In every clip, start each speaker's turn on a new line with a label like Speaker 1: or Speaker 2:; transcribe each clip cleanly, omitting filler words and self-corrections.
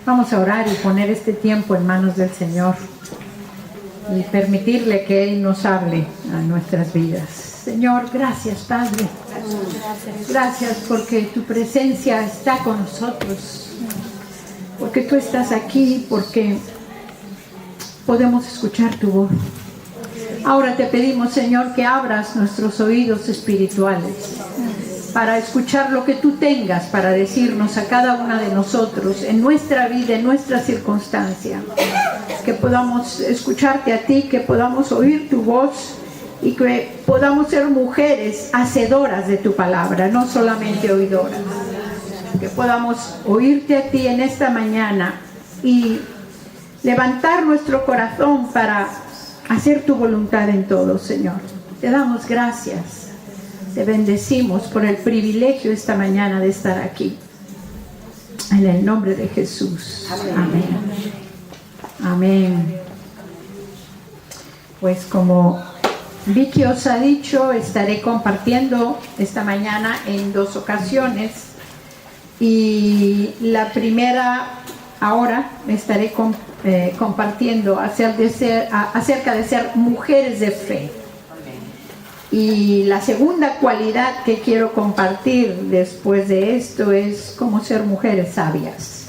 Speaker 1: Vamos a orar y poner este tiempo en manos del Señor y permitirle que Él nos hable a nuestras vidas. Señor, gracias, Padre. Gracias porque tu presencia está con nosotros, porque tú estás aquí, porque podemos escuchar tu voz. Ahora te pedimos, Señor, que abras nuestros oídos espirituales para escuchar lo que tú tengas para decirnos a cada una de nosotros en nuestra vida, en nuestra circunstancia. Que podamos escucharte a ti, que podamos oír tu voz y que podamos ser mujeres hacedoras de tu palabra, no solamente oidoras. Que podamos oírte a ti en esta mañana y levantar nuestro corazón para hacer tu voluntad en todo, Señor. Te damos gracias. Te bendecimos por el privilegio esta mañana de estar aquí. En el nombre de Jesús. Amén. Amén. Pues como Vicky os ha dicho, estaré compartiendo esta mañana en 2 ocasiones. Y la primera ahora estaré compartiendo acerca de ser mujeres de fe. Y la segunda cualidad que quiero compartir después de esto es cómo ser mujeres sabias.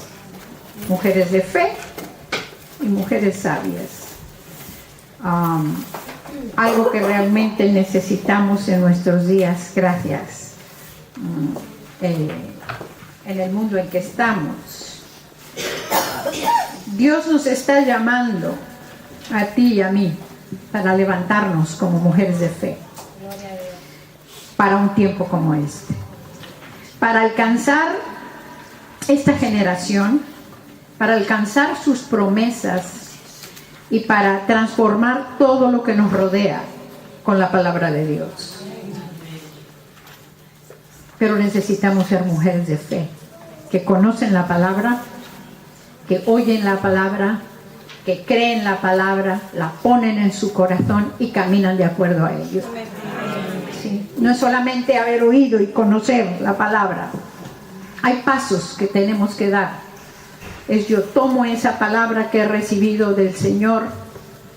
Speaker 1: Mujeres de fe y mujeres sabias. Algo que realmente necesitamos en nuestros días, gracias. En el mundo en que estamos. Dios nos está llamando a ti y a mí para levantarnos como mujeres de fe. Para un tiempo como este, para alcanzar esta generación, para alcanzar sus promesas y para transformar todo lo que nos rodea con la palabra de Dios. Pero necesitamos ser mujeres de fe, que conocen la palabra, que oyen la palabra, que creen la palabra, la ponen en su corazón y caminan de acuerdo a ello. Sí. No es solamente haber oído y conocer la palabra. Hay pasos que tenemos que dar. Yo tomo esa palabra que he recibido del Señor,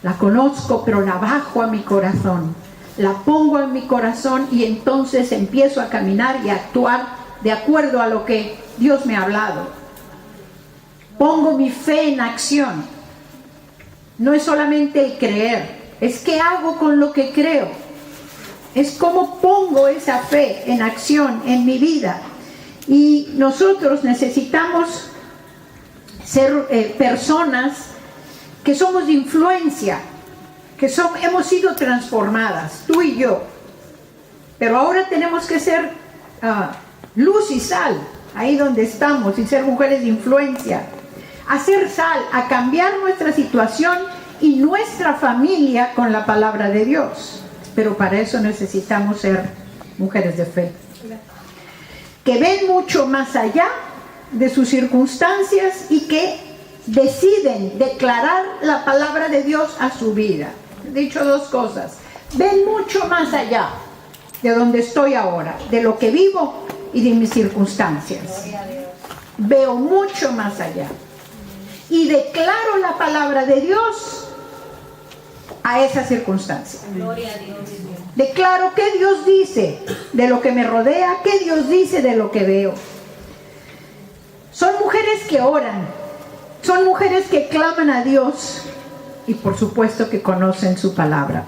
Speaker 1: la conozco, pero la bajo a mi corazón. La pongo en mi corazón y entonces empiezo a caminar y a actuar de acuerdo a lo que Dios me ha hablado. Pongo mi fe en acción. No es solamente el creer, es qué hago con lo que creo. Es cómo pongo esa fe en acción en mi vida. Y nosotros necesitamos ser personas que somos de influencia, que hemos sido transformadas, tú y yo. Pero ahora tenemos que ser luz y sal, ahí donde estamos, y ser mujeres de influencia. Hacer sal, a cambiar nuestra situación y nuestra familia con la palabra de Dios. Pero para eso necesitamos ser mujeres de fe, que ven mucho más allá de sus circunstancias y que deciden declarar la palabra de Dios a su vida. He dicho 2 cosas. Ven mucho más allá de donde estoy ahora, de lo que vivo y de mis circunstancias. Veo mucho más allá. Y declaro la palabra de Dios a esa circunstancia. Declaro qué Dios dice de lo que me rodea, qué Dios dice de lo que veo. Son mujeres que oran, son mujeres que claman a Dios y por supuesto que conocen su palabra,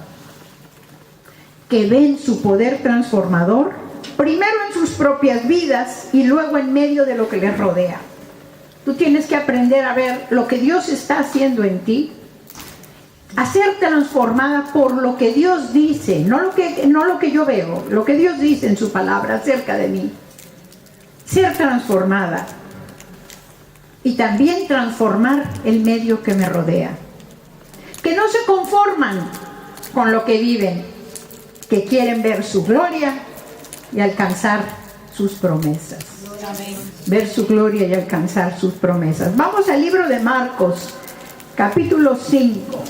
Speaker 1: que ven su poder transformador primero en sus propias vidas y luego en medio de lo que les rodea. Tú tienes que aprender a ver lo que Dios está haciendo en ti, a ser transformada por lo que Dios dice, no lo que yo veo, lo que Dios dice en su palabra acerca de mí. Ser transformada y también transformar el medio que me rodea. Que no se conforman con lo que viven, que quieren ver su gloria y alcanzar sus promesas. Ver su gloria y alcanzar sus promesas. Vamos al libro de Marcos, capítulo 5.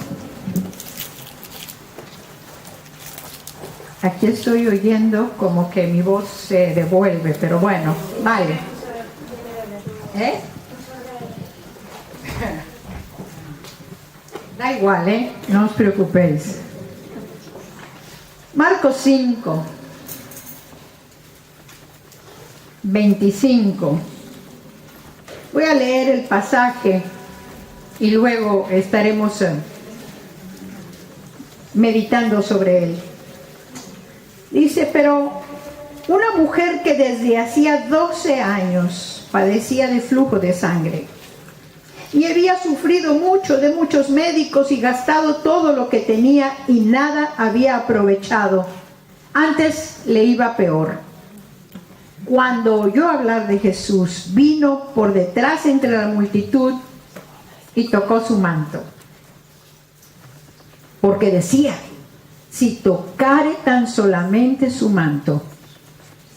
Speaker 1: Aquí estoy oyendo como que mi voz se devuelve, pero bueno, vale. Da igual, no os preocupéis. Marcos 5, 25. Voy a leer el pasaje y luego estaremos meditando sobre él. Dice, pero una mujer que desde hacía 12 años padecía de flujo de sangre y había sufrido mucho de muchos médicos y gastado todo lo que tenía y nada había aprovechado, antes le iba peor. Cuando oyó hablar de Jesús, vino por detrás entre la multitud y tocó su manto, porque decía, si tocare tan solamente su manto,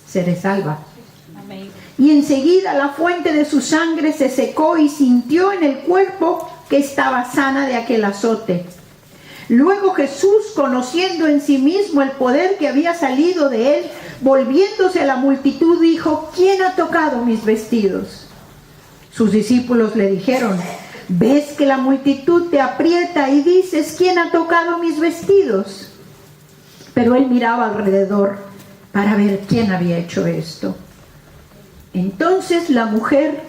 Speaker 1: seré salva. Amén. Y enseguida la fuente de su sangre se secó y sintió en el cuerpo que estaba sana de aquel azote. Luego Jesús, conociendo en sí mismo el poder que había salido de él, volviéndose a la multitud, dijo, ¿quién ha tocado mis vestidos? Sus discípulos le dijeron, ¿ves que la multitud te aprieta y dices, ¿quién ha tocado mis vestidos? Pero él miraba alrededor para ver quién había hecho esto. Entonces la mujer,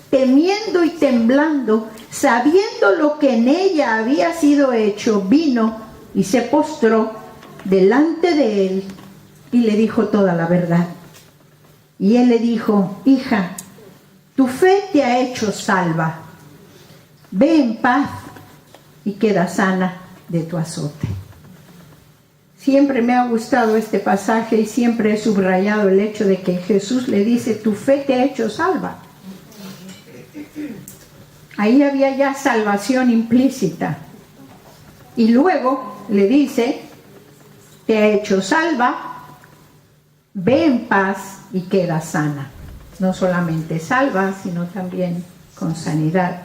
Speaker 1: temiendo y temblando, sabiendo lo que en ella había sido hecho, vino y se postró delante de él y le dijo toda la verdad. Y él le dijo, hija, tu fe te ha hecho salva. Ve en paz y queda sana de tu azote. Siempre me ha gustado este pasaje y siempre he subrayado el hecho de que Jesús le dice, tu fe te ha hecho salva. Ahí había ya salvación implícita. Y luego le dice, te ha hecho salva, ve en paz y queda sana. No solamente salva, sino también con sanidad.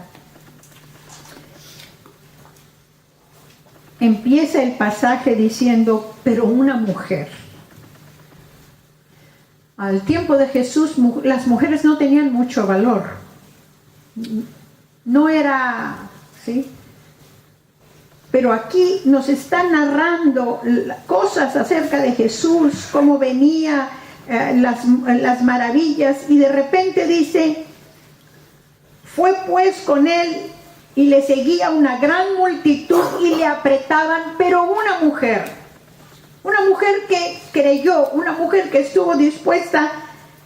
Speaker 1: Empieza el pasaje diciendo, pero una mujer. Al tiempo de Jesús, las mujeres no tenían mucho valor. No era, ¿sí? Pero aquí nos está narrando cosas acerca de Jesús, cómo venía, las maravillas, y de repente dice, fue pues con él y le seguía una gran multitud y le apretaban, pero una mujer que creyó, una mujer que estuvo dispuesta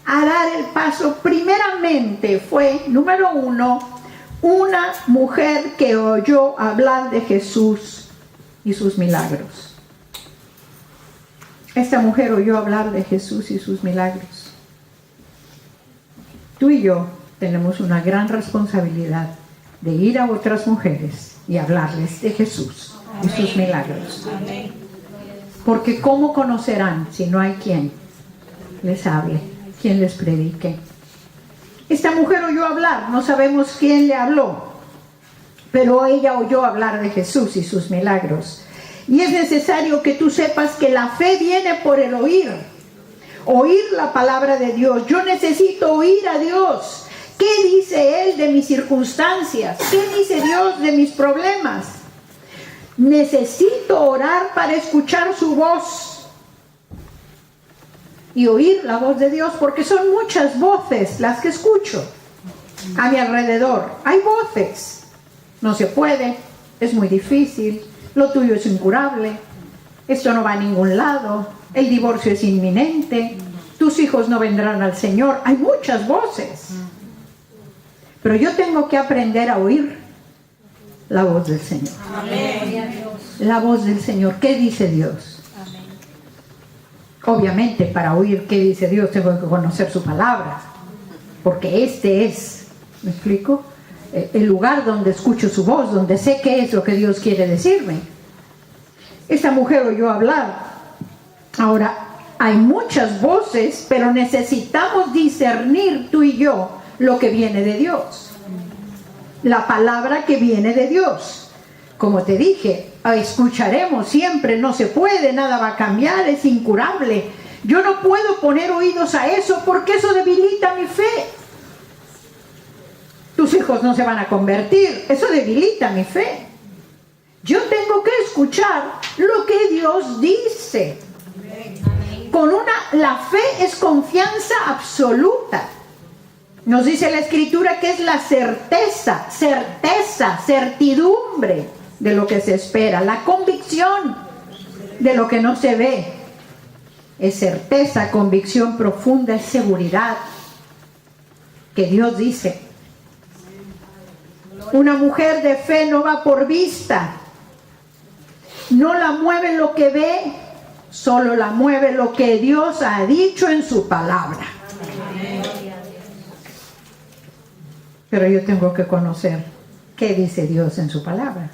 Speaker 1: a dar el paso, primeramente fue, número uno, una mujer que oyó hablar de Jesús y sus milagros. Esta mujer oyó hablar de Jesús y sus milagros. Tú y yo tenemos una gran responsabilidad de ir a otras mujeres y hablarles de Jesús y sus milagros. Porque ¿cómo conocerán si no hay quien les hable, quien les predique? Esta mujer oyó hablar, no sabemos quién le habló, pero ella oyó hablar de Jesús y sus milagros. Y es necesario que tú sepas que la fe viene por el oír la palabra de Dios. Yo necesito oír a Dios. ¿Qué dice Él de mis circunstancias? ¿Qué dice Dios de mis problemas? Necesito orar para escuchar su voz y oír la voz de Dios, porque son muchas voces las que escucho a mi alrededor. Hay voces. No se puede, es muy difícil, lo tuyo es incurable, esto no va a ningún lado, el divorcio es inminente, tus hijos no vendrán al Señor. Hay muchas voces. Pero yo tengo que aprender a oír la voz del Señor. Amén. La voz del Señor. ¿Qué dice Dios? Amén. Obviamente, para oír qué dice Dios, tengo que conocer su palabra. Porque este es, ¿me explico? El lugar donde escucho su voz, donde sé qué es lo que Dios quiere decirme. Esta mujer oyó hablar. Ahora, hay muchas voces, pero necesitamos discernir tú y yo lo que viene de Dios, la palabra que viene de Dios. Como te dije, escucharemos siempre, no se puede, nada va a cambiar, es incurable. Yo no puedo poner oídos a eso porque eso debilita mi fe. Tus hijos no se van a convertir, eso debilita mi fe. Yo tengo que escuchar lo que Dios dice. La fe es confianza absoluta. Nos dice la Escritura que es la certeza, certidumbre de lo que se espera, la convicción de lo que no se ve. Es certeza, convicción profunda, es seguridad que Dios dice. Una mujer de fe no va por vista, no la mueve lo que ve, solo la mueve lo que Dios ha dicho en su palabra. Pero yo tengo que conocer qué dice Dios en su palabra.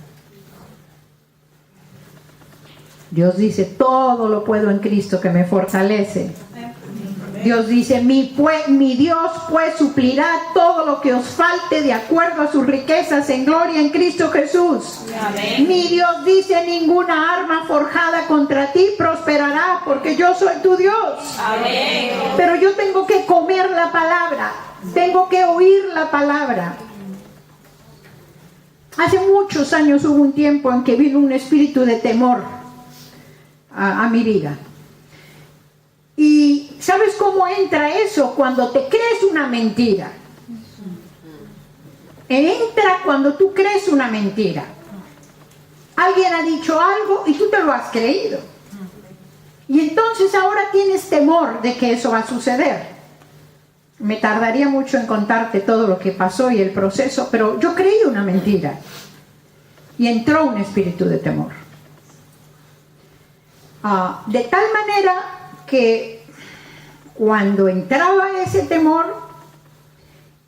Speaker 1: Dios dice, todo lo puedo en Cristo que me fortalece. Dios dice, mi Dios pues suplirá todo lo que os falte de acuerdo a sus riquezas en gloria en Cristo Jesús. Amén. Mi Dios dice, ninguna arma forjada contra ti prosperará, porque yo soy tu Dios. Amén. Pero yo tengo que comer la palabra, tengo que oír la palabra. Hace muchos años hubo un tiempo en que vino un espíritu de temor a mi vida. Y ¿sabes cómo entra eso? Cuando te crees una mentira. Entra cuando tú crees una mentira. Alguien ha dicho algo y tú te lo has creído. Y entonces ahora tienes temor de que eso va a suceder. Me tardaría mucho en contarte todo lo que pasó y el proceso, pero yo creí una mentira. Y entró un espíritu de temor. De tal manera que cuando entraba ese temor,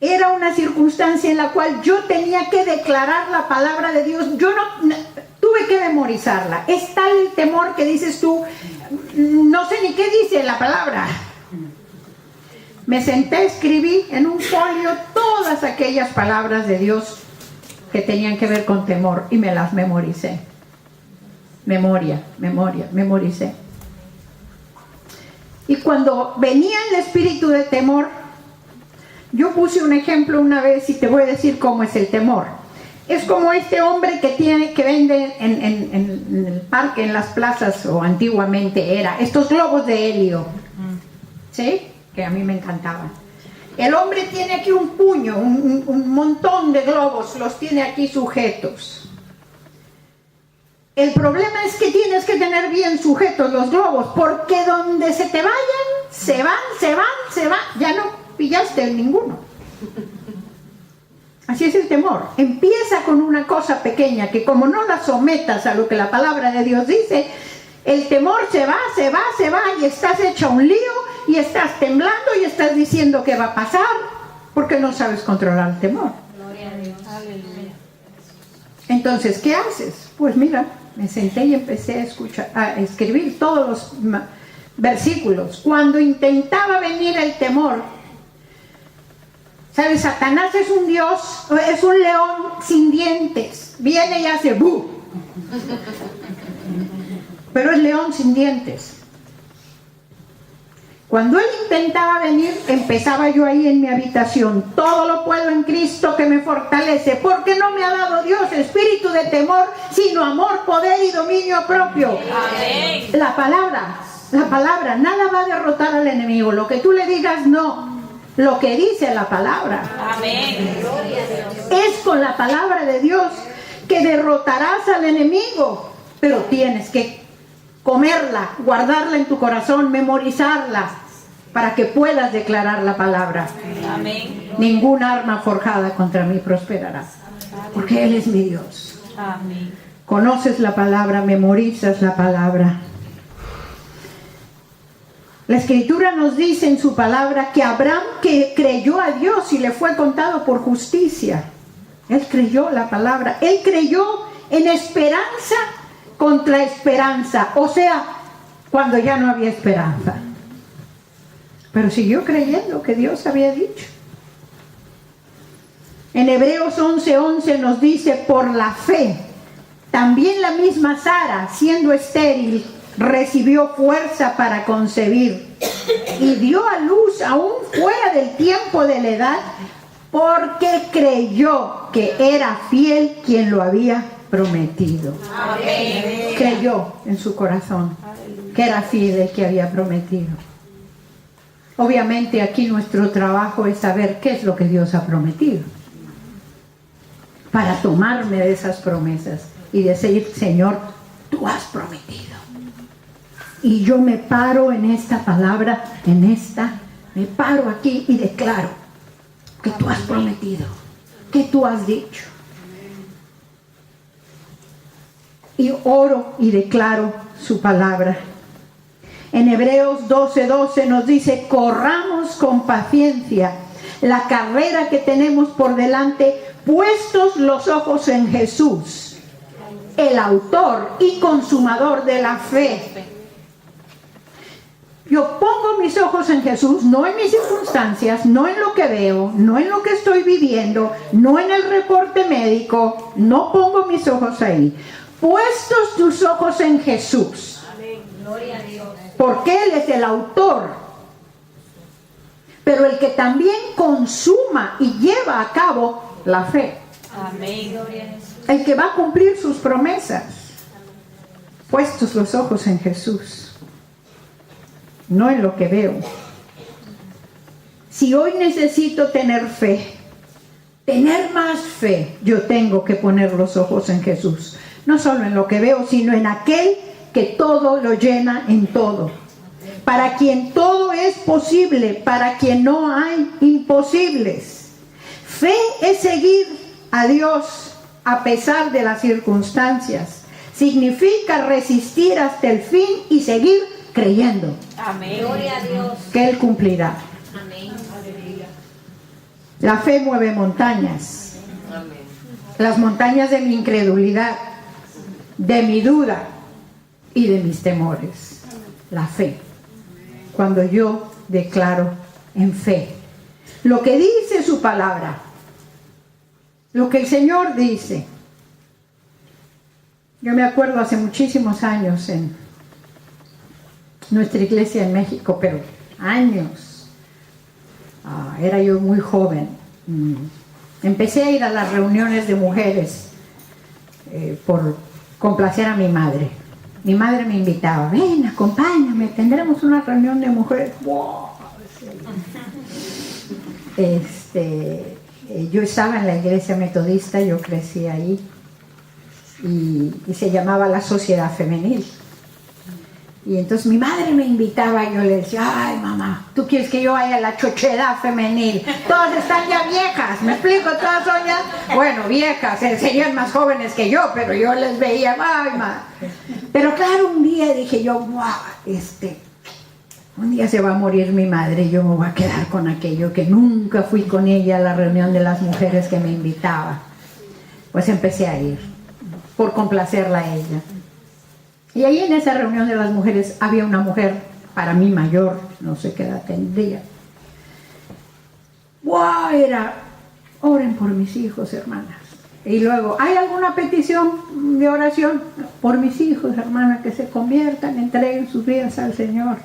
Speaker 1: era una circunstancia en la cual yo tenía que declarar la palabra de Dios. Yo no tuve que memorizarla. Es tal el temor que dices tú, no sé ni qué dice la palabra. Me senté, escribí en un folio todas aquellas palabras de Dios que tenían que ver con temor y me las memoricé. Memoricé. Y cuando venía el espíritu de temor, yo puse un ejemplo una vez y te voy a decir cómo es el temor. Es como este hombre que vende en el parque, en las plazas, o antiguamente era, estos globos de helio, ¿sí? Que a mí me encantaban. El hombre tiene aquí un puño, un montón de globos, los tiene aquí sujetos. El problema es que tienes que tener bien sujetos los globos, porque donde se te vayan, se van, ya no pillaste ninguno. Así es el temor. Empieza con una cosa pequeña que como no la sometas a lo que la palabra de Dios dice, el temor se va y estás hecha un lío y estás temblando y estás diciendo qué va a pasar porque no sabes controlar el temor. Gloria a Dios. Aleluya. Entonces, ¿qué haces? Pues mira, me senté y empecé a escribir todos los versículos. Cuando intentaba venir el temor, ¿sabes? Satanás es un dios, es un león sin dientes. Viene y hace ¡bu! Pero es león sin dientes. Cuando él intentaba venir, empezaba yo ahí en mi habitación. Todo lo puedo en Cristo que me fortalece, porque no me ha dado Dios espíritu de temor, sino amor, poder y dominio propio. Amén. La palabra, nada va a derrotar al enemigo. Lo que tú le digas, no. Lo que dice la palabra. Amén. Es con la palabra de Dios que derrotarás al enemigo, pero tienes que comerla, guardarla en tu corazón, memorizarla, para que puedas declarar la palabra. Amén. Ningún arma forjada contra mí prosperará, porque Él es mi Dios. Amén. Conoces la palabra, memorizas la palabra. La Escritura nos dice en su palabra que Abraham, que creyó a Dios y le fue contado por justicia. Él creyó la palabra, él creyó en esperanza contra esperanza, o sea, cuando ya no había esperanza. Pero siguió creyendo que Dios había dicho. En Hebreos 11:11 nos dice, por la fe, también la misma Sara, siendo estéril, recibió fuerza para concebir y dio a luz aún fuera del tiempo de la edad, porque creyó que era fiel quien lo había prometido.
Speaker 2: Amén.
Speaker 1: Creyó en su corazón que era fiel el que había prometido. Obviamente aquí nuestro trabajo es saber qué es lo que Dios ha prometido, para tomarme de esas promesas y decir: Señor, tú has prometido. Y yo me paro en esta palabra, me paro aquí y declaro que tú has prometido, que tú has dicho. Y oro y declaro su palabra. En Hebreos 12:12 nos dice: corramos con paciencia la carrera que tenemos por delante, puestos los ojos en Jesús, el autor y consumador de la fe. Yo pongo mis ojos en Jesús, no en mis circunstancias, no en lo que veo, no en lo que estoy viviendo, no en el reporte médico, no pongo mis ojos ahí. Puestos tus ojos en Jesús.
Speaker 2: Amén. Gloria a Dios.
Speaker 1: Porque Él es el autor, pero el que también consuma y lleva a cabo la fe.
Speaker 2: Amén. Gloria a Jesús.
Speaker 1: El que va a cumplir sus promesas. Puestos los ojos en Jesús, no en lo que veo. Si hoy necesito tener fe, tener más fe, yo tengo que poner los ojos en Jesús. No solo en lo que veo, sino en aquel que todo lo llena en todo. Para quien todo es posible, para quien no hay imposibles. Fe es seguir a Dios a pesar de las circunstancias. Significa resistir hasta el fin y seguir creyendo.
Speaker 2: Amén. Gloria a Dios.
Speaker 1: Que Él cumplirá.
Speaker 2: Amén.
Speaker 1: La fe mueve montañas.
Speaker 2: Amén.
Speaker 1: Las montañas de mi incredulidad, de mi duda y de mis temores. La fe. Cuando yo declaro en fe lo que dice su palabra, lo que el Señor dice. Yo me acuerdo hace muchísimos años en nuestra iglesia en México, pero años, era yo muy joven. Empecé a ir a las reuniones de mujeres por complacer a mi madre. Mi madre me invitaba: ven, acompáñame, tendremos una reunión de mujeres. ¡Wow! Yo estaba en la iglesia metodista, yo crecí ahí, y se llamaba la Sociedad Femenil. Y entonces mi madre me invitaba y yo le decía: ay, mamá, ¿tú quieres que yo vaya a la chochedad femenil? Todas están ya viejas, ¿me explico? Todas son ya, bueno, viejas, serían más jóvenes que yo, pero yo les veía: ay, mamá. Pero claro, un día dije yo: wow, un día se va a morir mi madre y yo me voy a quedar con aquello, que nunca fui con ella a la reunión de las mujeres que me invitaba. Pues empecé a ir, por complacerla a ella. Y ahí en esa reunión de las mujeres había una mujer, para mí mayor, no sé qué edad tendría. ¡Wow! Era: oren por mis hijos, hermanas. Y luego: ¿hay alguna petición de oración? Por mis hijos, hermanas, que se conviertan, entreguen sus vidas al Señor.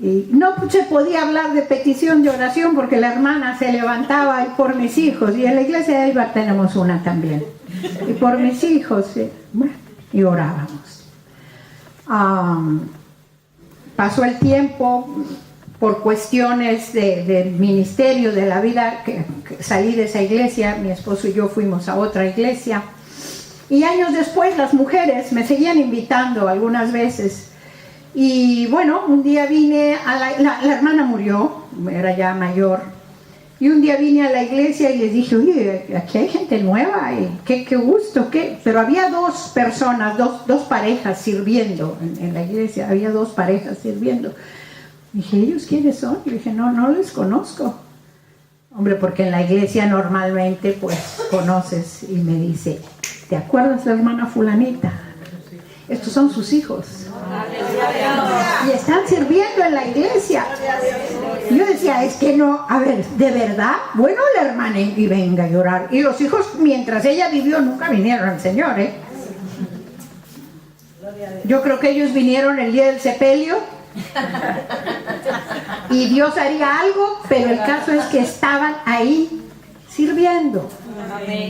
Speaker 1: Y no se podía hablar de petición de oración porque la hermana se levantaba: y por mis hijos. Y en la iglesia de Eibar tenemos una también. Y por mis hijos, bueno, y orábamos. Pasó el tiempo, por cuestiones del ministerio, de la vida, que salí de esa iglesia. Mi esposo y yo fuimos a otra iglesia. Y años después las mujeres me seguían invitando algunas veces. Y bueno, un día vine la hermana murió, era ya mayor. Y un día vine a la iglesia y les dije: oye, aquí hay gente nueva, y qué gusto, qué. Pero había dos personas, dos parejas sirviendo en la iglesia, había dos parejas sirviendo. Dije: ¿ellos quiénes son? Y dije: no les conozco. Hombre, porque en la iglesia normalmente pues conoces. Y me dice: ¿te acuerdas de la hermana fulanita? Estos son sus hijos. Y están sirviendo en la iglesia. Y yo decía: es que no, a ver, ¿de verdad? Bueno, la hermana y venga a llorar. Y los hijos, mientras ella vivió, nunca vinieron al Señor, ¿eh? Yo creo que ellos vinieron el día del sepelio. Y Dios haría algo, pero el caso es que estaban ahí sirviendo. Amén.